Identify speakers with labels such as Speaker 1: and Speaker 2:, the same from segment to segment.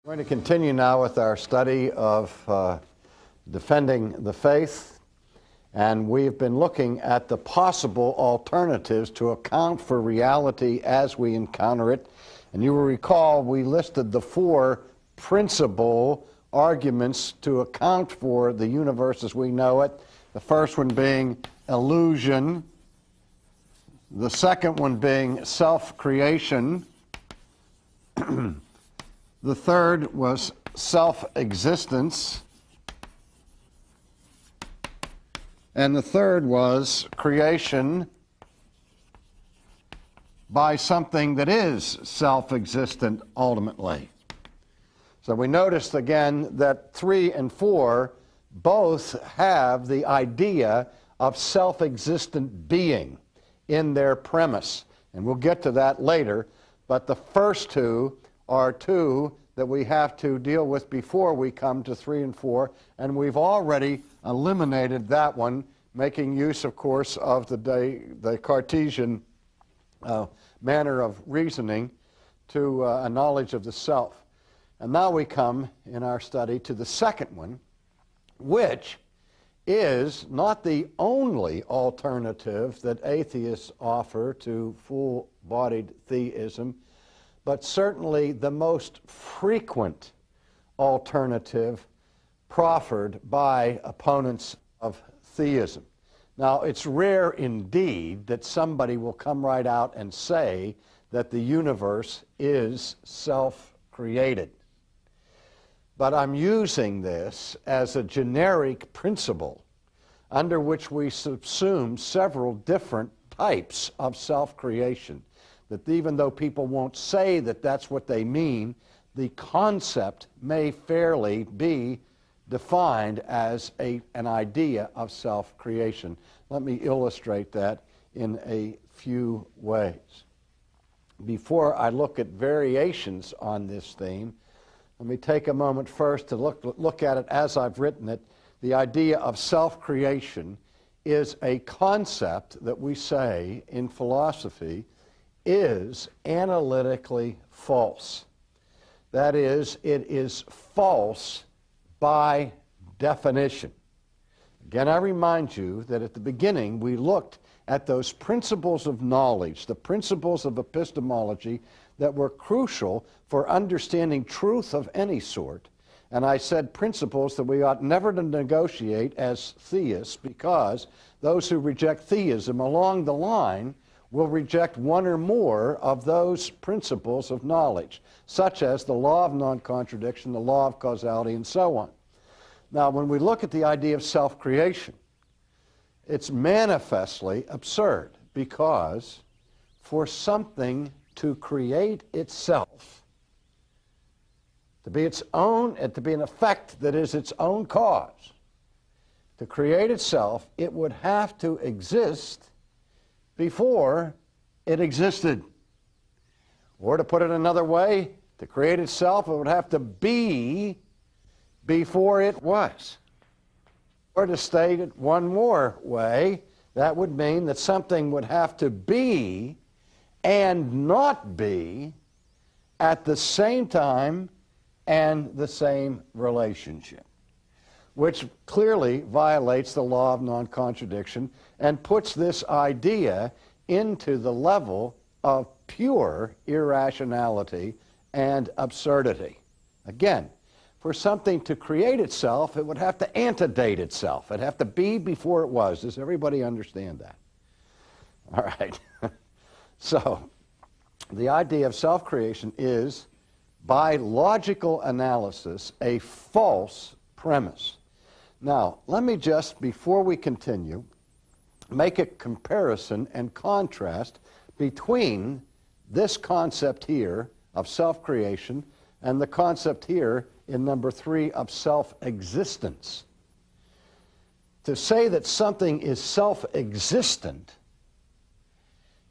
Speaker 1: We're going to continue now with our study of defending the faith, and we've been looking at the possible alternatives to account for reality as we encounter it. And you will recall we listed the four principal arguments to account for the universe as we know it. The first one being illusion, the second one being self-creation, the third was self-existence, and the third was creation by something that is self-existent ultimately. So we noticed again that 3 and 4 both have the idea of self-existent being in their premise, and we'll get to that later, but the first two are two that we have to deal with before we come to 3 and 4, and we've already eliminated that one, making use, of course, of the Cartesian manner of reasoning to a knowledge of the self. And now we come in our study to the second one, which is not the only alternative that atheists offer to full-bodied theism, but certainly the most frequent alternative proffered by opponents of theism. Now, it's rare indeed that somebody will come right out and say that the universe is self-created. But I'm using this as a generic principle under which we subsume several different types of self-creation. That even though people won't say that that's what they mean, the concept may fairly be defined as an idea of self-creation. Let me illustrate that in a few ways. Before I look at variations on this theme, let me take a moment first to look at it as I've written it. The idea of self-creation is a concept that we say in philosophy is analytically false. That is, it is false by definition. Again, I remind you that at the beginning we looked at those principles of knowledge, the principles of epistemology that were crucial for understanding truth of any sort. And I said principles that we ought never to negotiate as theists, because those who reject theism along the line will reject one or more of those principles of knowledge, such as the law of non-contradiction, the law of causality, and so on. Now, when we look at the idea of self-creation, it's manifestly absurd, because for something to create itself, to be its own, and to be an effect that is its own cause, to create itself, it would have to exist before it existed. Or to put it another way, to create itself, it would have to be before it was. Or to state it one more way, that would mean that something would have to be and not be at the same time and the same relationship, which clearly violates the law of non-contradiction and puts this idea into the level of pure irrationality and absurdity. Again, for something to create itself, it would have to antedate itself. It'd have to be before it was. Does everybody understand that? All right. So, the idea of self-creation is, by logical analysis, a false premise. Now, let me just, before we continue, make a comparison and contrast between this concept here of self-creation and the concept here in number 3 of self-existence. To say that something is self-existent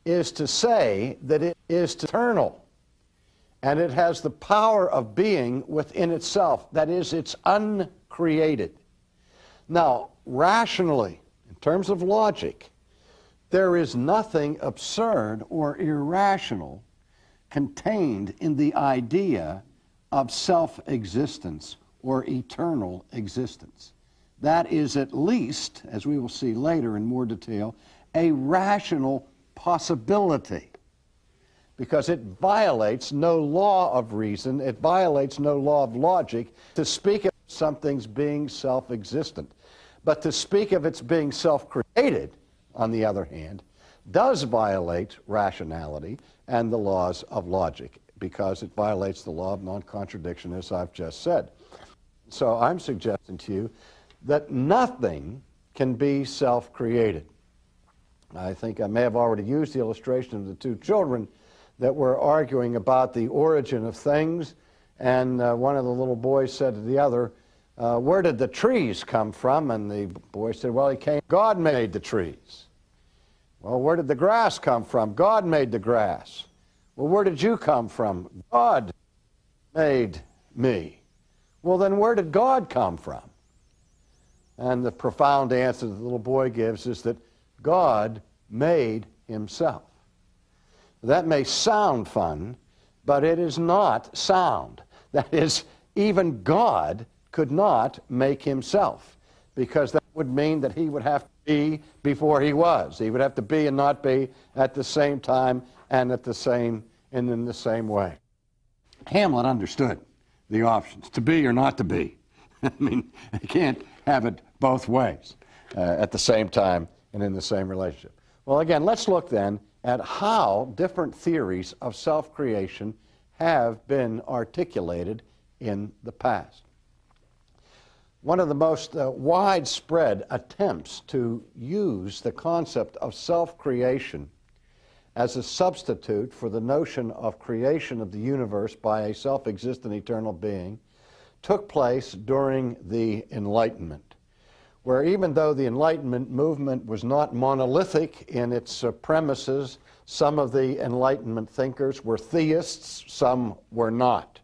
Speaker 1: is to say that it is eternal, and it has the power of being within itself. That is, it's uncreated. Now, rationally, in terms of logic, there is nothing absurd or irrational contained in the idea of self-existence or eternal existence. That is at least, as we will see later in more detail, a rational possibility, because it violates no law of reason, it violates no law of logic to speak of something's being self-existent. But to speak of its being self-created, on the other hand, does violate rationality and the laws of logic, because it violates the law of non-contradiction, as I've just said. So I'm suggesting to you that nothing can be self-created. I think I may have already used the illustration of the two children that were arguing about the origin of things, and one of the little boys said to the other, where did the trees come from? And the boy said, well, God made the trees. Well, where did the grass come from? God made the grass. Well, where did you come from? God made me. Well, then where did God come from? And the profound answer that the little boy gives is that God made himself. That may sound fun, but it is not sound. That is, even God could not make himself, because that would mean that he would have to be before he was. He would have to be and not be at the same time and in the same way. Hamlet understood the options, to be or not to be. I mean, you can't have it both ways at the same time and in the same relationship. Well, again, let's look then at how different theories of self-creation have been articulated in the past. One of the most widespread attempts to use the concept of self-creation as a substitute for the notion of creation of the universe by a self-existent eternal being took place during the Enlightenment, where even though the Enlightenment movement was not monolithic in its premises, some of the Enlightenment thinkers were theists, some were not.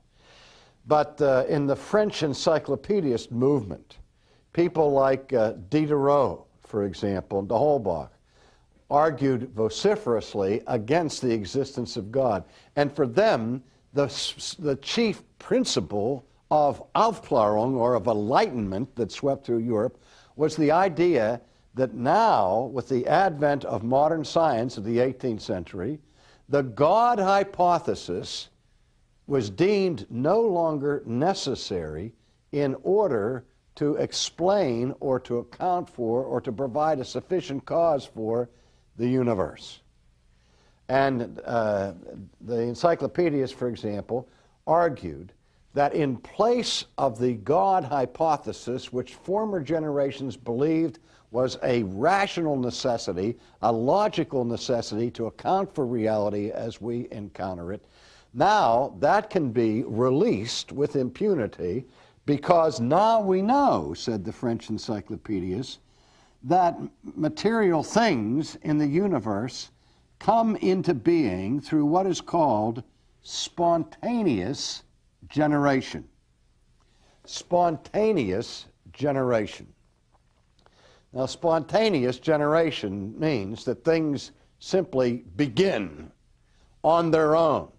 Speaker 1: But in the French encyclopedist movement, people like Diderot, for example, and d'Holbach, argued vociferously against the existence of God. And for them, the chief principle of Aufklärung, or of enlightenment, that swept through Europe was the idea that now, with the advent of modern science of the 18th century, the God hypothesis was deemed no longer necessary in order to explain or to account for or to provide a sufficient cause for the universe. And the encyclopedists, for example, argued that in place of the God hypothesis, which former generations believed was a rational necessity, a logical necessity to account for reality as we encounter it, now that can be released with impunity, because now we know, said the French encyclopedists, that material things in the universe come into being through what is called spontaneous generation. Spontaneous generation. Now, spontaneous generation means that things simply begin on their own,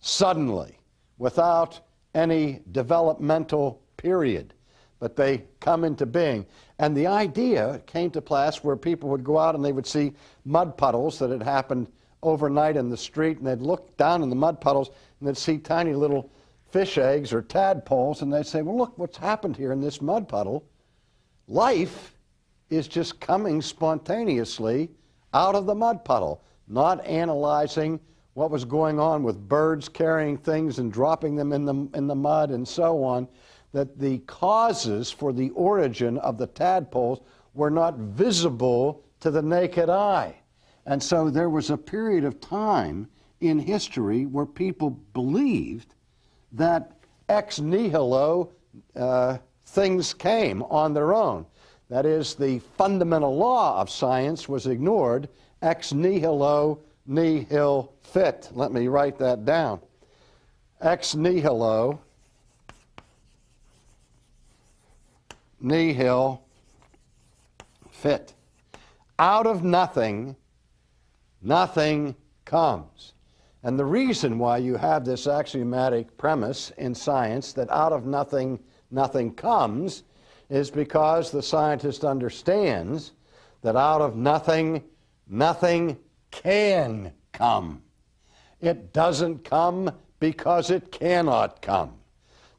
Speaker 1: suddenly, without any developmental period, but they come into being. And the idea came to pass where people would go out and they would see mud puddles that had happened overnight in the street, and they'd look down in the mud puddles and they'd see tiny little fish eggs or tadpoles, and they'd say, well, look what's happened here in this mud puddle. Life is just coming spontaneously out of the mud puddle, not analyzing what was going on with birds carrying things and dropping them in the mud and so on, that the causes for the origin of the tadpoles were not visible to the naked eye. And so there was a period of time in history where people believed that ex nihilo things came on their own. That is, the fundamental law of science was ignored. Ex nihilo nihil fit. Let me write that down. Ex nihilo nihil fit. Out of nothing, nothing comes. And the reason why you have this axiomatic premise in science that out of nothing, nothing comes is because the scientist understands that out of nothing, nothing can come. It doesn't come because it cannot come.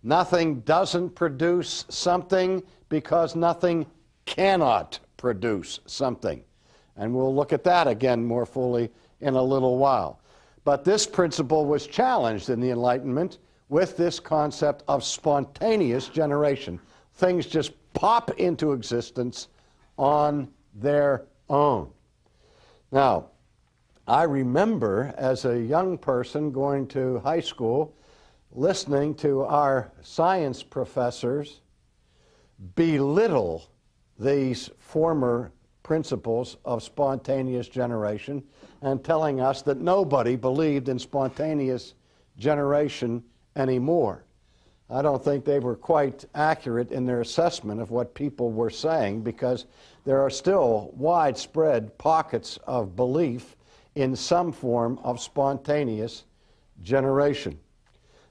Speaker 1: Nothing doesn't produce something because nothing cannot produce something. And we'll look at that again more fully in a little while. But this principle was challenged in the Enlightenment with this concept of spontaneous generation. Things just pop into existence on their own. Now, I remember as a young person going to high school, listening to our science professors belittle these former principles of spontaneous generation and telling us that nobody believed in spontaneous generation anymore. I don't think they were quite accurate in their assessment of what people were saying, because there are still widespread pockets of belief in some form of spontaneous generation.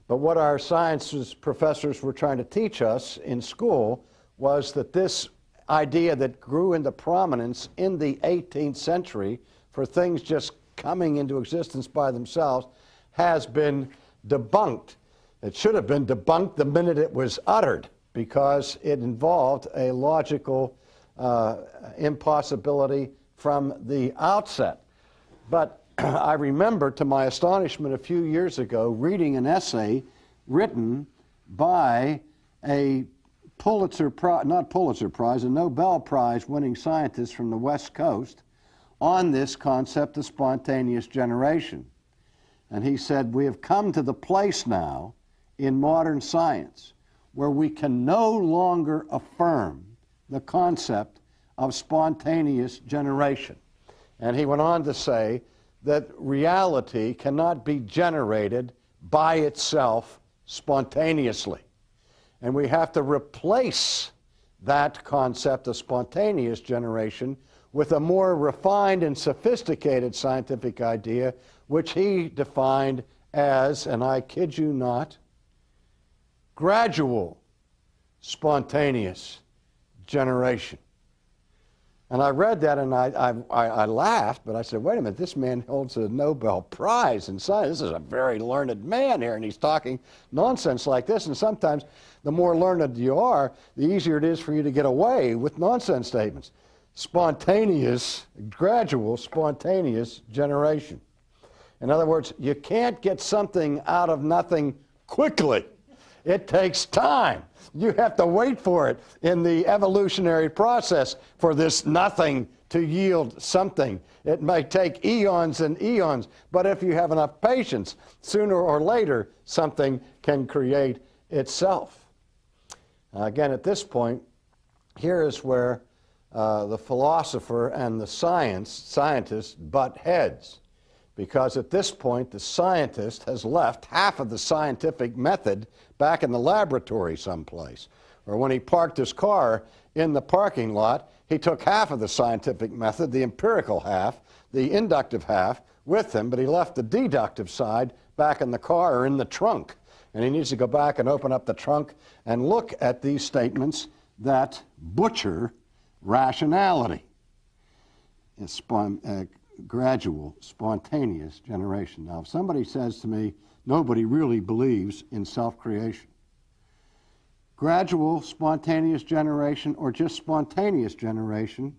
Speaker 1: But what our sciences professors were trying to teach us in school was that this idea that grew into prominence in the 18th century for things just coming into existence by themselves has been debunked. It should have been debunked the minute it was uttered, because it involved a logical impossibility from the outset. But I remember, to my astonishment, a few years ago, reading an essay written by a a Nobel Prize winning scientist from the West Coast on this concept of spontaneous generation. And he said, we have come to the place now in modern science where we can no longer affirm the concept of spontaneous generation. And he went on to say that reality cannot be generated by itself spontaneously. And we have to replace that concept of spontaneous generation with a more refined and sophisticated scientific idea, which he defined as, and I kid you not, gradual spontaneous generation. And I read that and I laughed, but I said, wait a minute, this man holds a Nobel Prize in science. This is a very learned man here, and he's talking nonsense like this. And sometimes the more learned you are, the easier it is for you to get away with nonsense statements. Spontaneous, gradual spontaneous generation. In other words, you can't get something out of nothing quickly. It takes time. You have to wait for it in the evolutionary process for this nothing to yield something. It may take eons and eons, but if you have enough patience, sooner or later something can create itself. Again, at this point, here is where the philosopher and the scientist butt heads. Because at this point, the scientist has left half of the scientific method back in the laboratory someplace. Or when he parked his car in the parking lot, he took half of the scientific method, the empirical half, the inductive half, with him, but he left the deductive side back in the car or in the trunk. And he needs to go back and open up the trunk and look at these statements that butcher rationality. It's gradual, spontaneous generation. Now, if somebody says to me, nobody really believes in self-creation, gradual, spontaneous generation, or just spontaneous generation,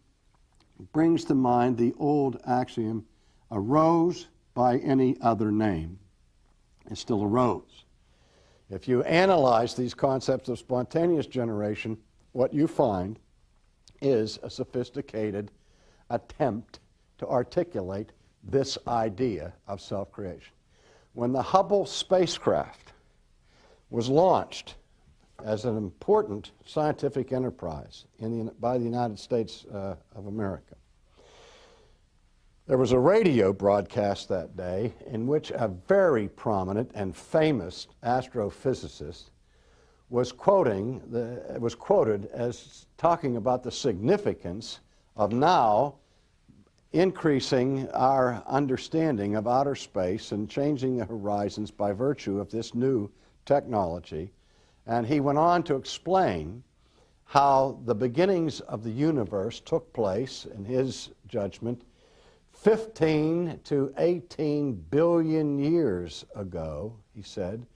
Speaker 1: brings to mind the old axiom, arose by any other name, it still arose. If you analyze these concepts of spontaneous generation, what you find is a sophisticated attempt to articulate this idea of self-creation. When the Hubble spacecraft was launched as an important scientific enterprise by the United States of America, there was a radio broadcast that day in which a very prominent and famous astrophysicist was quoted as talking about the significance of now increasing our understanding of outer space and changing the horizons by virtue of this new technology. And he went on to explain how the beginnings of the universe took place, in his judgment, 15 to 18 billion years ago, he said,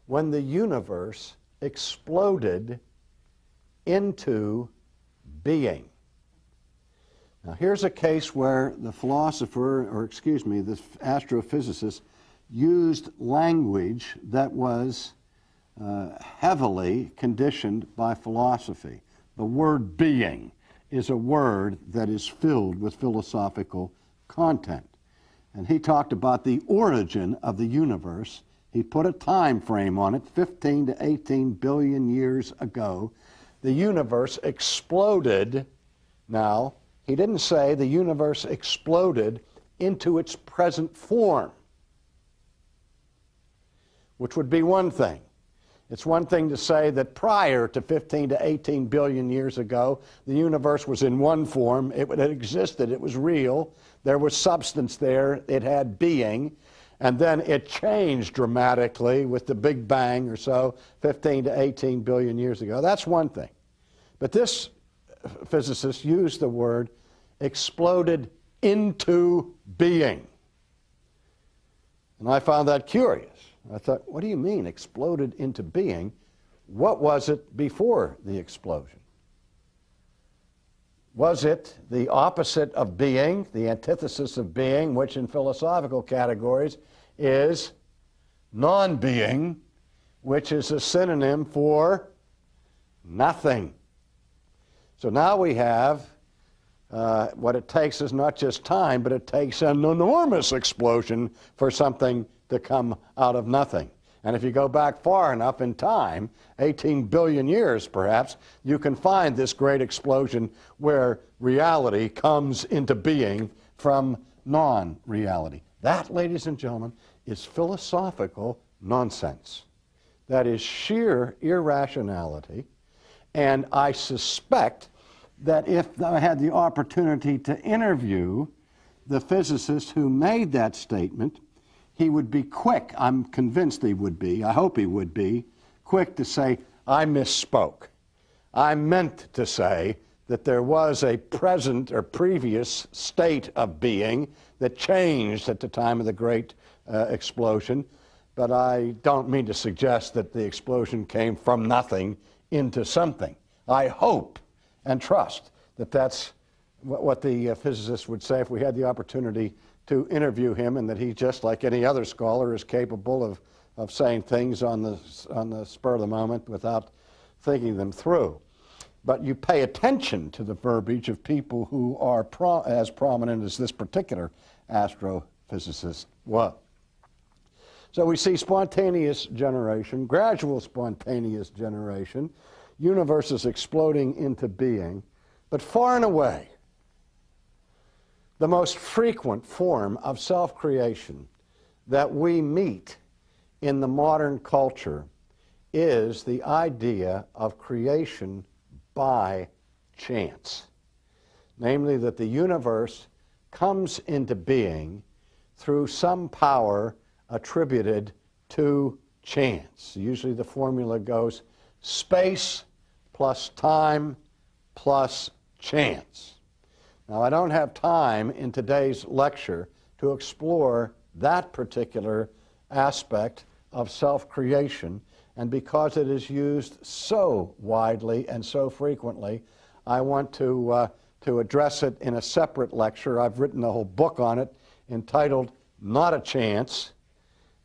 Speaker 1: when the universe exploded into being. Now, here's a case where the philosopher, or excuse me, the astrophysicist, used language that was heavily conditioned by philosophy. The word being is a word that is filled with philosophical content. And he talked about the origin of the universe. He put a time frame on it, 15 to 18 billion years ago. The universe exploded. Now, he didn't say the universe exploded into its present form, which would be one thing. It's one thing to say that prior to 15 to 18 billion years ago, the universe was in one form. It had existed. It was real. There was substance there. It had being. And then it changed dramatically with the Big Bang or so, 15 to 18 billion years ago. That's one thing. But this physicist used the word exploded into being. And I found that curious. I thought, what do you mean, exploded into being? What was it before the explosion? Was it the opposite of being, the antithesis of being, which in philosophical categories is non-being, which is a synonym for nothing? So now we have what it takes is not just time, but it takes an enormous explosion for something to come out of nothing. And if you go back far enough in time, 18 billion years perhaps, you can find this great explosion where reality comes into being from non-reality. That, ladies and gentlemen, is philosophical nonsense. That is sheer irrationality. And I suspect that if I had the opportunity to interview the physicist who made that statement, he would be quick, I'm convinced he would be, I hope he would be, quick to say, I misspoke. I meant to say that there was a present or previous state of being that changed at the time of the great explosion, but I don't mean to suggest that the explosion came from nothing into something. I hope and trust that that's what the physicist would say if we had the opportunity to interview him, and that he, just like any other scholar, is capable of saying things on the spur of the moment without thinking them through. But you pay attention to the verbiage of people who are as prominent as this particular astrophysicist was. So we see spontaneous generation, gradual spontaneous generation, universes exploding into being, but far and away, the most frequent form of self-creation that we meet in the modern culture is the idea of creation by chance. Namely, that the universe comes into being through some power attributed to chance. Usually the formula goes space plus time plus chance. Now, I don't have time in today's lecture to explore that particular aspect of self-creation, and because it is used so widely and so frequently, I want to address it in a separate lecture. I've written a whole book on it entitled Not a Chance,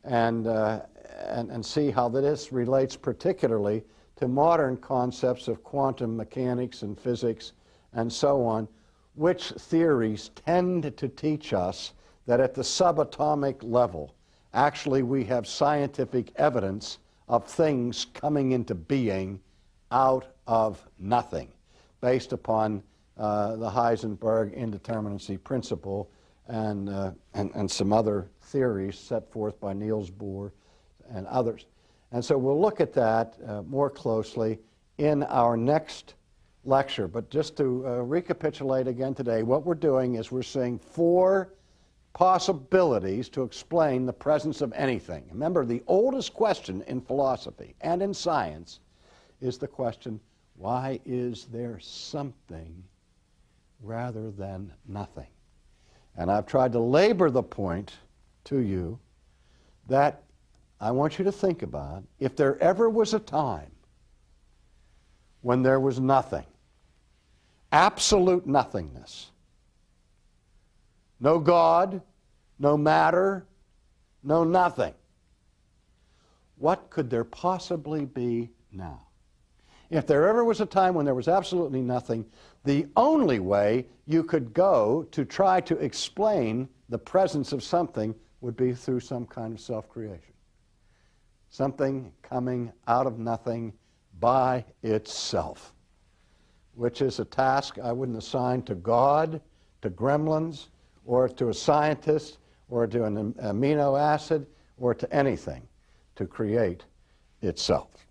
Speaker 1: and see how this relates particularly to modern concepts of quantum mechanics and physics and so on, which theories tend to teach us that at the subatomic level, actually we have scientific evidence of things coming into being out of nothing, based upon the Heisenberg indeterminacy principle and some other theories set forth by Niels Bohr and others. And so we'll look at that more closely in our next lecture, but just to recapitulate again today, what we're doing is we're seeing 4 possibilities to explain the presence of anything. Remember, the oldest question in philosophy and in science is the question, why is there something rather than nothing? And I've tried to labor the point to you that I want you to think about, if there ever was a time when there was nothing, absolute nothingness, no God, no matter, no nothing, what could there possibly be now? If there ever was a time when there was absolutely nothing, the only way you could go to try to explain the presence of something would be through some kind of self-creation. Something coming out of nothing by itself, which is a task I wouldn't assign to God, to gremlins, or to a scientist, or to an amino acid, or to anything to create itself.